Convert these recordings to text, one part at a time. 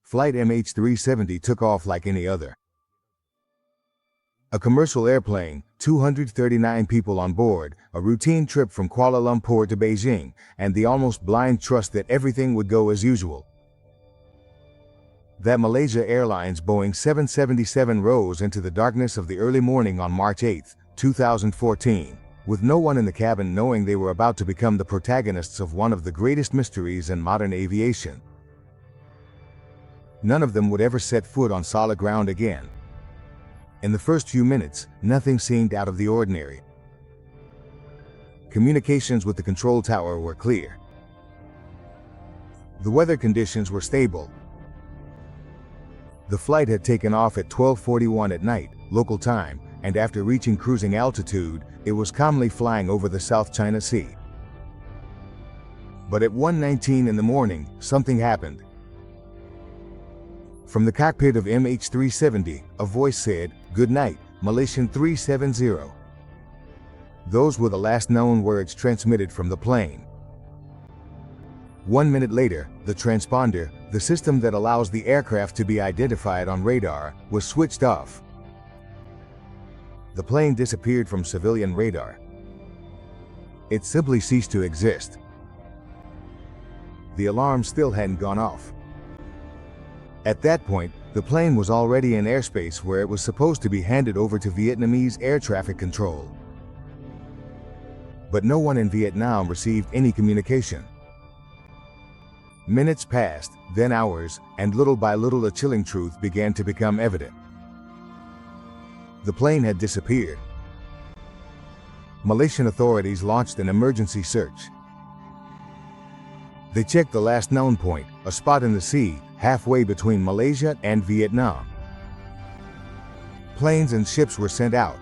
Flight MH370 took off like any other. A commercial airplane, 239 people on board, a routine trip from Kuala Lumpur to Beijing, and the almost blind trust that everything would go as usual. That Malaysia Airlines Boeing 777 rose into the darkness of the early morning on March 8, 2014, with no one in the cabin knowing they were about to become the protagonists of one of the greatest mysteries in modern aviation. None of them would ever set foot on solid ground again. In the first few minutes, nothing seemed out of the ordinary. Communications with the control tower were clear. The weather conditions were stable. The flight had taken off at 12:41 at night, local time, and after reaching cruising altitude, it was calmly flying over the South China Sea. But at 1:19 in the morning, something happened. From the cockpit of MH370, a voice said, "Good night, Malaysian 370. Those were the last known words transmitted from the plane. 1 minute later, the transponder, the system that allows the aircraft to be identified on radar, was switched off. The plane disappeared from civilian radar. It simply ceased to exist. The alarm still hadn't gone off. At that point, the plane was already in airspace where it was supposed to be handed over to Vietnamese air traffic control. But no one in Vietnam received any communication. Minutes passed, then hours, and little by little a chilling truth began to become evident. The plane had disappeared. Malaysian authorities launched an emergency search. They checked the last known point, a spot in the sea, halfway between Malaysia and Vietnam. Planes and ships were sent out.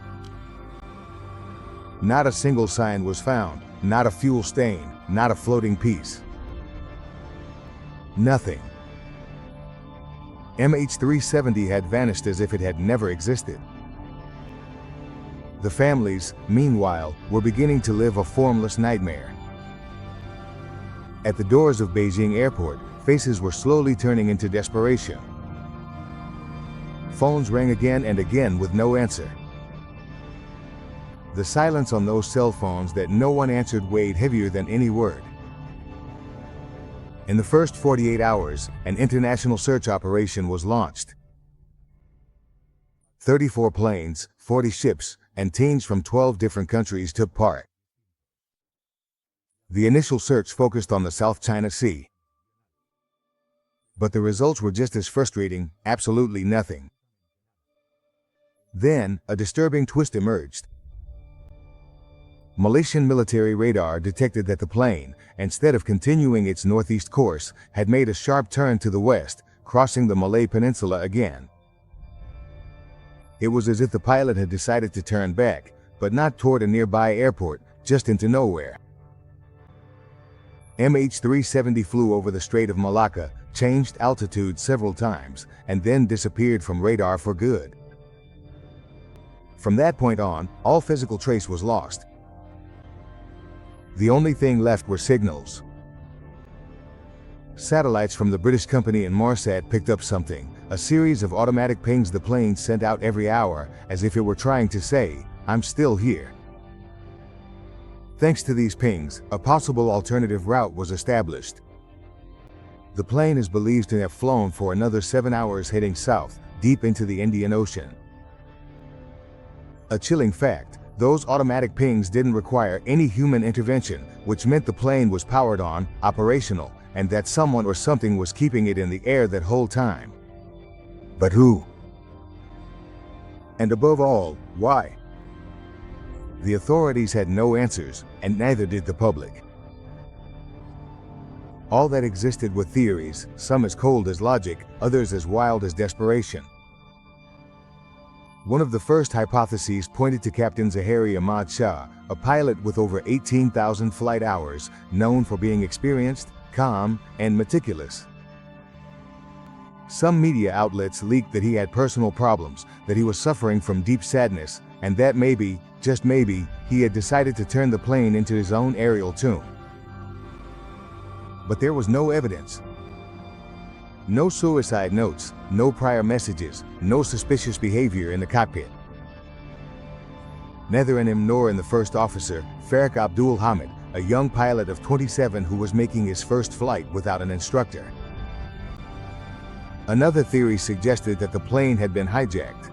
Not a single sign was found, not a fuel stain, not a floating piece. Nothing. MH370 had vanished as if it had never existed. The families, meanwhile, were beginning to live a formless nightmare. At the doors of Beijing Airport, faces were slowly turning into desperation. Phones rang again and again with no answer. The silence on those cell phones that no one answered weighed heavier than any word. In the first 48 hours, an international search operation was launched. 34 planes, 40 ships, and teams from 12 different countries took part. The initial search focused on the South China Sea. But the results were just as frustrating, absolutely nothing. Then, a disturbing twist emerged. Malaysian military radar detected that the plane, instead of continuing its northeast course, had made a sharp turn to the west, crossing the Malay Peninsula again. It was as if the pilot had decided to turn back, but not toward a nearby airport, just into nowhere. MH370 flew over the Strait of Malacca, changed altitude several times, and then disappeared from radar for good. From that point on, all physical trace was lost. The only thing left were signals. Satellites from the British company Inmarsat picked up something, a series of automatic pings the plane sent out every hour, as if it were trying to say, "I'm still here." Thanks to these pings, a possible alternative route was established. The plane is believed to have flown for another 7 hours heading south, deep into the Indian Ocean. A chilling fact, those automatic pings didn't require any human intervention, which meant the plane was powered on, operational, and that someone or something was keeping it in the air that whole time. But who? And above all, why? The authorities had no answers, and neither did the public. All that existed were theories, some as cold as logic, others as wild as desperation. One of the first hypotheses pointed to Captain Zahari Ahmad Shah, a pilot with over 18,000 flight hours, known for being experienced, calm, and meticulous. Some media outlets leaked that he had personal problems, that he was suffering from deep sadness, and that maybe, just maybe, he had decided to turn the plane into his own aerial tomb. But there was no evidence. No suicide notes, no prior messages, no suspicious behavior in the cockpit. Neither in him nor in the first officer, Farik Abdul Hamid, a young pilot of 27 who was making his first flight without an instructor. Another theory suggested that the plane had been hijacked.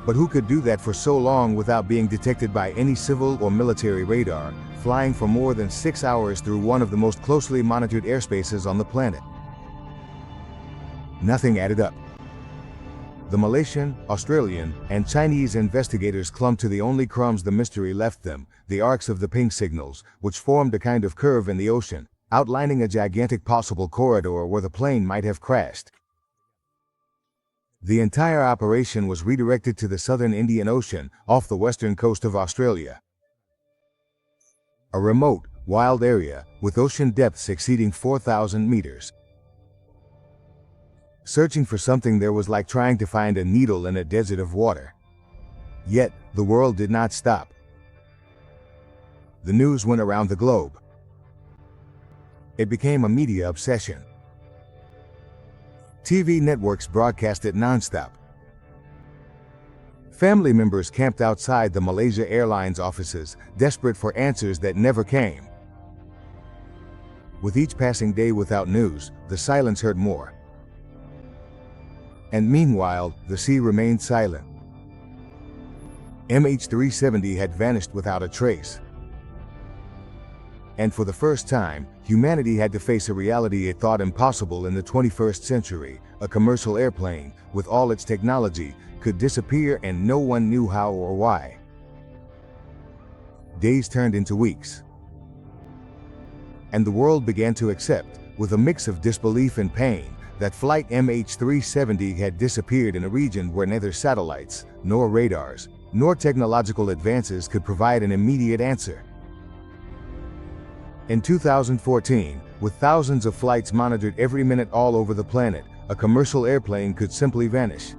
But who could do that for so long without being detected by any civil or military radar, flying for more than 6 hours through one of the most closely monitored airspaces on the planet? Nothing added up. The Malaysian, Australian, and Chinese investigators clung to the only crumbs the mystery left them, the arcs of the ping signals, which formed a kind of curve in the ocean, outlining a gigantic possible corridor where the plane might have crashed. The entire operation was redirected to the southern Indian Ocean, off the western coast of Australia. A remote, wild area, with ocean depths exceeding 4,000 meters. Searching for something there was like trying to find a needle in a desert of water. Yet, the world did not stop. The news went around the globe. It became a media obsession. TV networks broadcast it nonstop. Family members camped outside the Malaysia Airlines offices, desperate for answers that never came. With each passing day without news, the silence hurt more. And meanwhile, the sea remained silent. MH370 had vanished without a trace. And for the first time, humanity had to face a reality it thought impossible in the 21st century. A commercial airplane, with all its technology, could disappear and no one knew how or why. Days turned into weeks. And the world began to accept, with a mix of disbelief and pain, that flight MH370 had disappeared in a region where neither satellites, nor radars, nor technological advances could provide an immediate answer. In 2014, with thousands of flights monitored every minute all over the planet, a commercial airplane could simply vanish.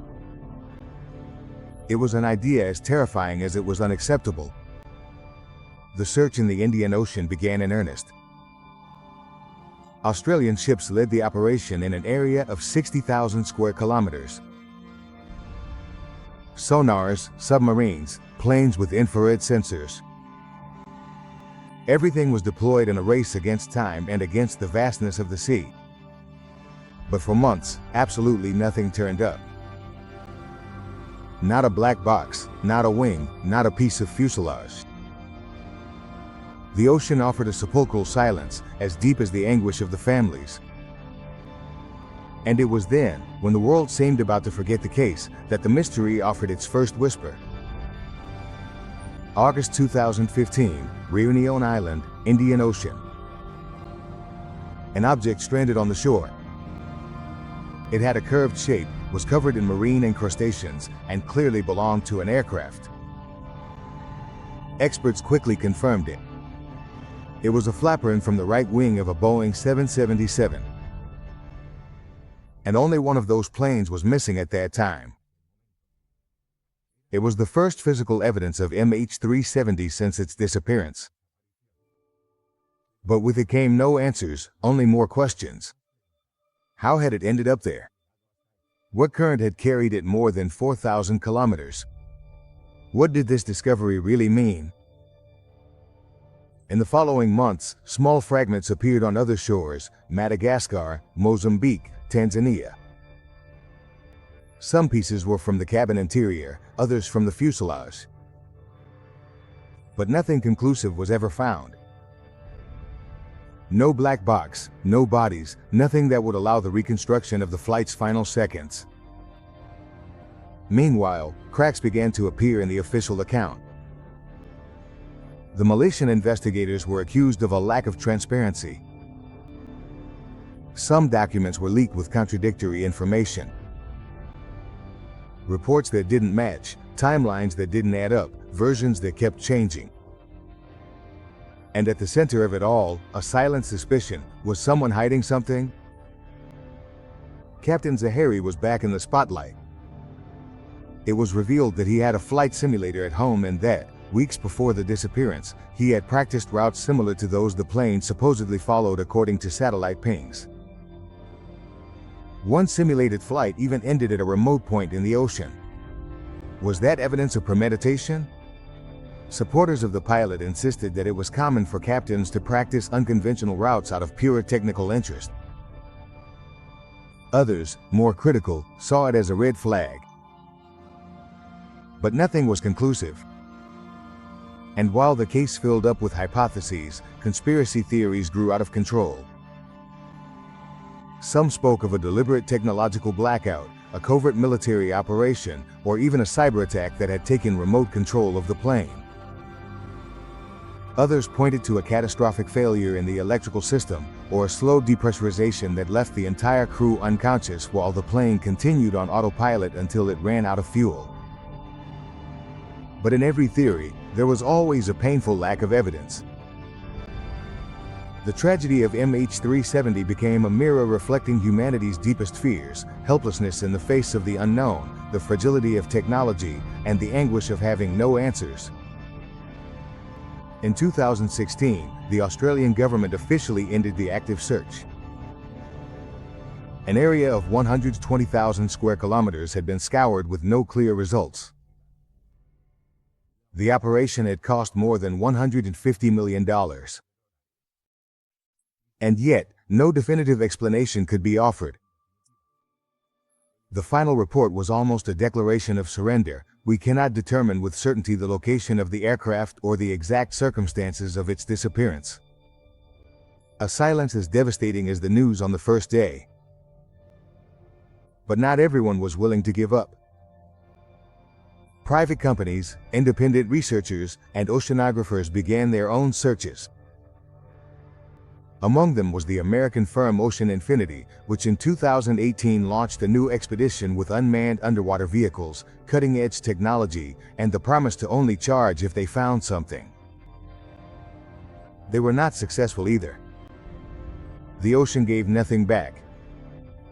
It was an idea as terrifying as it was unacceptable. The search in the Indian Ocean began in earnest. Australian ships led the operation in an area of 60,000 square kilometers. Sonars, submarines, planes with infrared sensors. Everything was deployed in a race against time and against the vastness of the sea. But for months, absolutely nothing turned up. Not a black box, not a wing, not a piece of fuselage. The ocean offered a sepulchral silence, as deep as the anguish of the families. And it was then, when the world seemed about to forget the case, that the mystery offered its first whisper. August 2015, Reunion Island, Indian Ocean. An object stranded on the shore. It had a curved shape, was covered in marine incrustations, and clearly belonged to an aircraft. Experts quickly confirmed it. It was a flaperon from the right wing of a Boeing 777. And only one of those planes was missing at that time. It was the first physical evidence of MH370 since its disappearance. But with it came no answers, only more questions. How had it ended up there? What current had carried it more than 4,000 kilometers? What did this discovery really mean? In the following months, small fragments appeared on other shores: Madagascar, Mozambique, Tanzania. Some pieces were from the cabin interior, others from the fuselage. But nothing conclusive was ever found. No black box, no bodies, nothing that would allow the reconstruction of the flight's final seconds. Meanwhile, cracks began to appear in the official account. The Malaysian investigators were accused of a lack of transparency. Some documents were leaked with contradictory information. Reports that didn't match, timelines that didn't add up, versions that kept changing. And at the center of it all, a silent suspicion: was someone hiding something? Captain Zahari was back in the spotlight. It was revealed that he had a flight simulator at home and that, weeks before the disappearance, he had practiced routes similar to those the plane supposedly followed according to satellite pings. One simulated flight even ended at a remote point in the ocean. Was that evidence of premeditation? Supporters of the pilot insisted that it was common for captains to practice unconventional routes out of pure technical interest. Others, more critical, saw it as a red flag. But nothing was conclusive. And while the case filled up with hypotheses, conspiracy theories grew out of control. Some spoke of a deliberate technological blackout, a covert military operation, or even a cyber attack that had taken remote control of the plane. Others pointed to a catastrophic failure in the electrical system, or a slow depressurization that left the entire crew unconscious while the plane continued on autopilot until it ran out of fuel. But in every theory, there was always a painful lack of evidence. The tragedy of MH370 became a mirror reflecting humanity's deepest fears: helplessness in the face of the unknown, the fragility of technology, and the anguish of having no answers. In 2016, the Australian government officially ended the active search. An area of 120,000 square kilometers had been scoured with no clear results. The operation had cost more than $150 million. And yet, no definitive explanation could be offered. The final report was almost a declaration of surrender. We cannot determine with certainty the location of the aircraft or the exact circumstances of its disappearance. A silence as devastating as the news on the first day. But not everyone was willing to give up. Private companies, independent researchers, and oceanographers began their own searches. Among them was the American firm Ocean Infinity, which in 2018 launched a new expedition with unmanned underwater vehicles, cutting-edge technology, and the promise to only charge if they found something. They were not successful either. The ocean gave nothing back.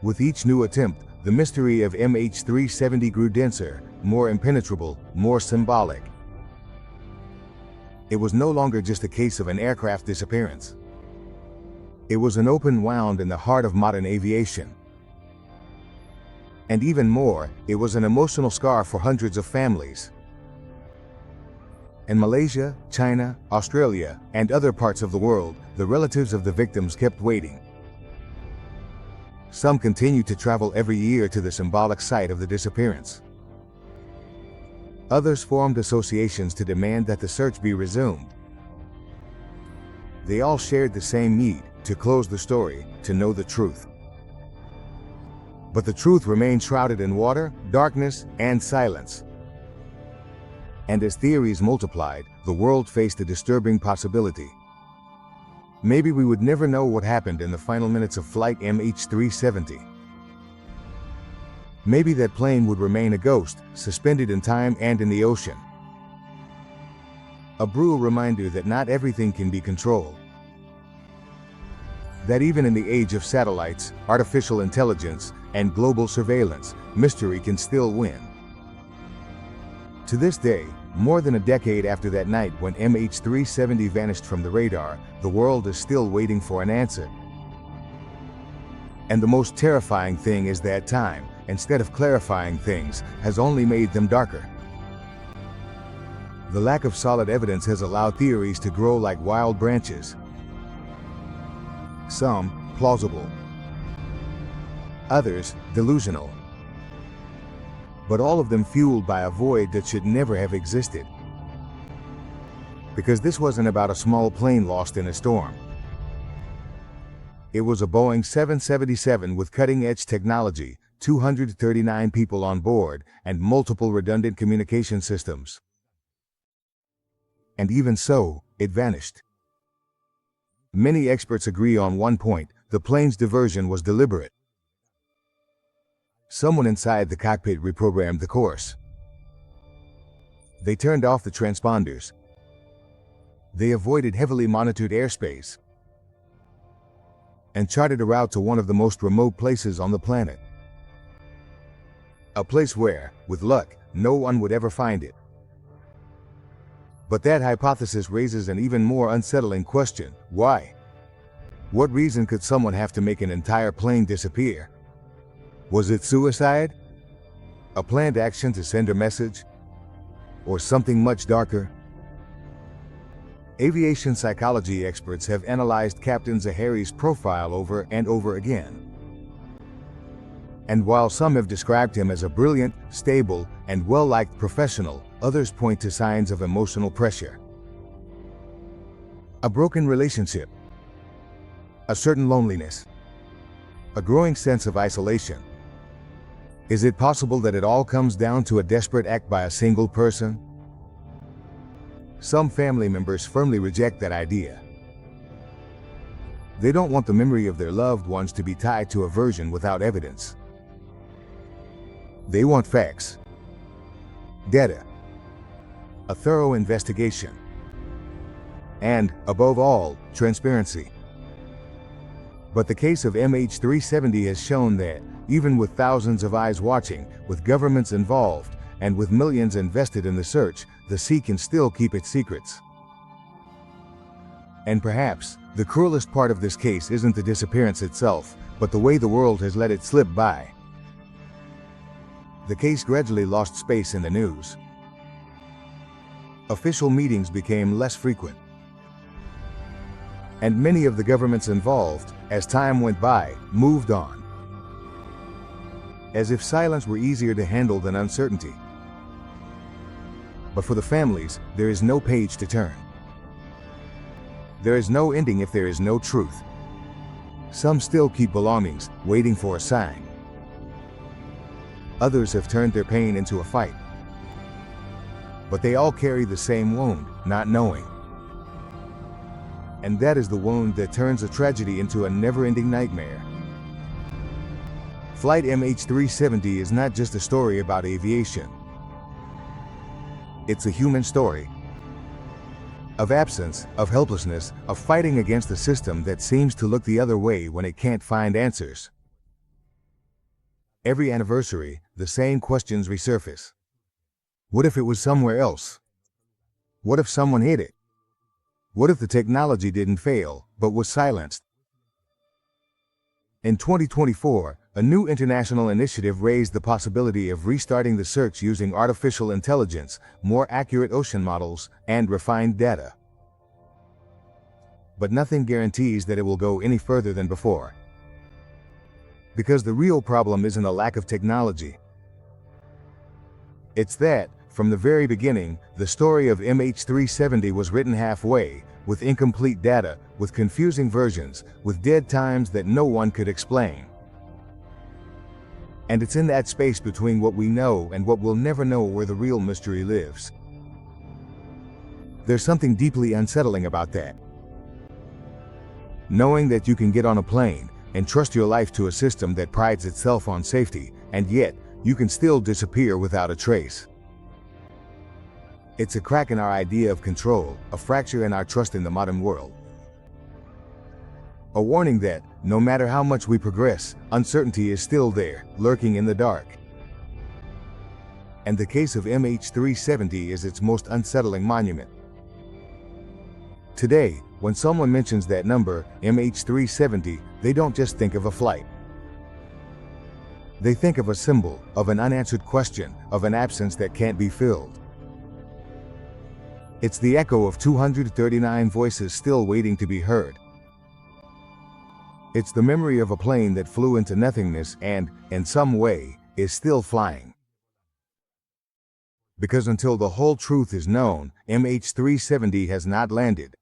With each new attempt, the mystery of MH370 grew denser, more impenetrable, more symbolic. It was no longer just a case of an aircraft disappearance. It was an open wound in the heart of modern aviation. And even more, it was an emotional scar for hundreds of families. In Malaysia, China, Australia, and other parts of the world, the relatives of the victims kept waiting. Some continued to travel every year to the symbolic site of the disappearance. Others formed associations to demand that the search be resumed. They all shared the same need: to close the story, to know the truth. But the truth remained shrouded in water, darkness, and silence. And as theories multiplied, the world faced a disturbing possibility. Maybe we would never know what happened in the final minutes of flight MH370. Maybe that plane would remain a ghost, suspended in time and in the ocean. A brutal reminder that not everything can be controlled. That even in the age of satellites, artificial intelligence, and global surveillance, mystery can still win. To this day, more than a decade after that night when MH370 vanished from the radar, the world is still waiting for an answer. And the most terrifying thing is that time, instead of clarifying things, has only made them darker. The lack of solid evidence has allowed theories to grow like wild branches. Some plausible, others delusional, but all of them fueled by a void that should never have existed. Because this wasn't about a small plane lost in a storm. It was a Boeing 777 with cutting-edge technology, 239 people on board, and multiple redundant communication systems. And even so, it vanished. Many experts agree on one point: the plane's diversion was deliberate. Someone inside the cockpit reprogrammed the course. They turned off the transponders. They avoided heavily monitored airspace and charted a route to one of the most remote places on the planet. A place where, with luck, no one would ever find it. But that hypothesis raises an even more unsettling question: why? What reason could someone have to make an entire plane disappear? Was it suicide? A planned action to send a message? Or something much darker? Aviation psychology experts have analyzed Captain Zahari's profile over and over again. And while some have described him as a brilliant, stable, and well-liked professional, others point to signs of emotional pressure. A broken relationship, a certain loneliness, a growing sense of isolation. Is it possible that it all comes down to a desperate act by a single person? Some family members firmly reject that idea. They don't want the memory of their loved ones to be tied to a version without evidence. They want facts, data, a thorough investigation, and, above all, transparency. But the case of MH370 has shown that, even with thousands of eyes watching, with governments involved, and with millions invested in the search, the sea can still keep its secrets. And perhaps, the cruelest part of this case isn't the disappearance itself, but the way the world has let it slip by. The case gradually lost space in the news. Official meetings became less frequent. And many of the governments involved, as time went by, moved on. As if silence were easier to handle than uncertainty. But for the families, there is no page to turn. There is no ending if there is no truth. Some still keep belongings, waiting for a sign. Others have turned their pain into a fight. But they all carry the same wound, not knowing. And that is the wound that turns a tragedy into a never-ending nightmare. Flight MH370 is not just a story about aviation. It's a human story. Of absence, of helplessness, of fighting against a system that seems to look the other way when it can't find answers. Every anniversary, the same questions resurface. What if it was somewhere else? What if someone hid it? What if the technology didn't fail, but was silenced? In 2024, a new international initiative raised the possibility of restarting the search using artificial intelligence, more accurate ocean models, and refined data. But nothing guarantees that it will go any further than before. Because the real problem isn't a lack of technology. It's that, from the very beginning, the story of MH370 was written halfway, with incomplete data, with confusing versions, with dead times that no one could explain. And it's in that space between what we know and what we'll never know where the real mystery lives. There's something deeply unsettling about that. Knowing that you can get on a plane and trust your life to a system that prides itself on safety, and yet, you can still disappear without a trace. It's a crack in our idea of control, a fracture in our trust in the modern world. A warning that, no matter how much we progress, uncertainty is still there, lurking in the dark. And the case of MH370 is its most unsettling monument. Today, when someone mentions that number, MH370, they don't just think of a flight. They think of a symbol, of an unanswered question, of an absence that can't be filled. It's the echo of 239 voices still waiting to be heard. It's the memory of a plane that flew into nothingness and, in some way, is still flying. Because until the whole truth is known, MH370 has not landed.